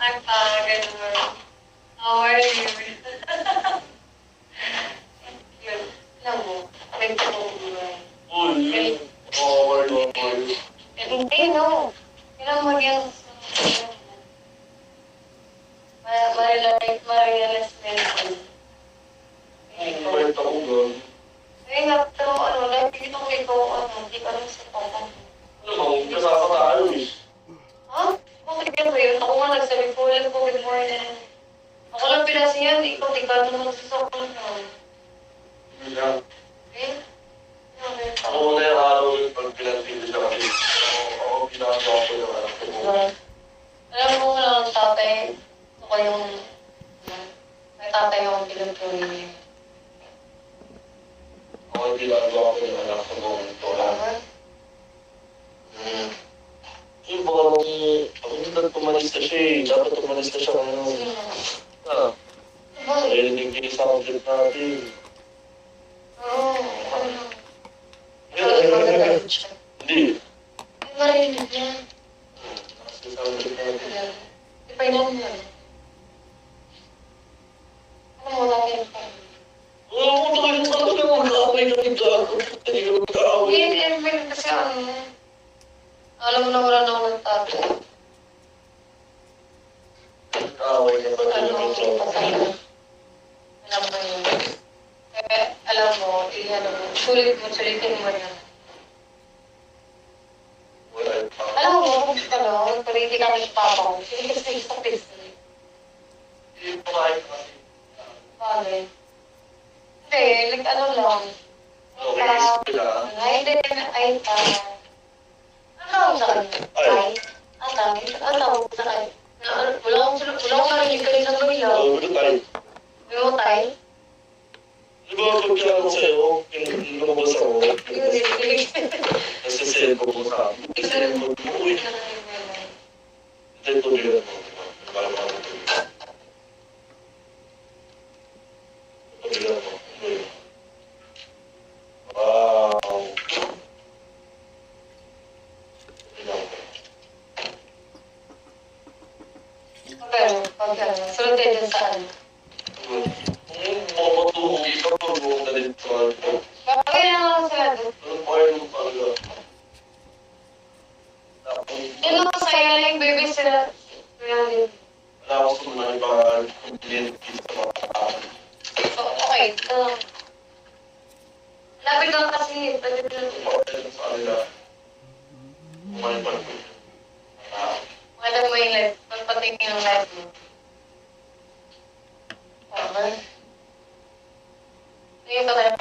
Kanta, gano'n. How are you? Yun. Alam mo, kwento ko buhay. Uy, okay. Hindi, no. Kailangan mag-yung ma-realize na yun. Kwento ko doon. Ay, nga, pero ano, nakikita ko ikaw, hindi ka lang sa papa. Ano mo, kasama tayo eh. Ha? Bakit ka ba yun? Ako nga nagsabi ko, alam ko, good morning. Ako lang pinasiyan, ikaw, di ka naman nagsasakon na. Hindi. Eh? Okay. Ako muna yung araw yung pag pinatindi siya kasi. Ako ginagawa ko yung anak ko. Alam mo lang ang tatay, ako yung, may tatay akong pinagtuloy niya. Ako yung ginagawa ko yung anak ko kung ito lang. Yung baka nung, ako hindi tumalis na siya eh. Dapat tumalis na siya ngayon. Ah, narinig yung isang trip natin. Oo, Hindi. marinig niya. Kasi isang trip natin. Ipainan niya. Ano mo natin pa? Oo, tayo talaga mag-aaway na rin ako. Hindi ka mag-aaway. Hindi, kasi alam mo na wala na ako ng tatay. Mag-aaway na ba tayo ng tropa? Alam mo yun. Eh, alam mo, sulitin mo yan. Wala yung pa. Alam mo, kung hindi ka ng papa ko, hindi ka sa isang business. Hindi pa kahit kasi. Bagay. Hindi, ano lang. Okay, sila. Hindi, ano ang sakit? Ay? Ano ang sakit? Wala akong narinig kanina ng ilaw. Oo, doon tayo. May mo tayo? Di ba pagkila ko sa'yo, yung lumabas ako, nasa cellphone ko sa akin. Yung cellphone mo, uy. Ito yung tuloy mo. Parang parang tuloy. Tuloy mo. Wow. Sunod tayo dun sa ano. Kung mapatuloy ka, huwag na rin sa ano. Bakit na lang sila dun? Anong part mo talaga? Tapos, Yun lang masaya na yung baby sila. wala ako sa mga ibang community sa mga tao. So, okay. Lapit lang kasi. Pwede lang. Important sa kanila. Kung ano pa rin. Maganda mo yung life. Pagpatingin yung life mo. Okay. Sige ka tayo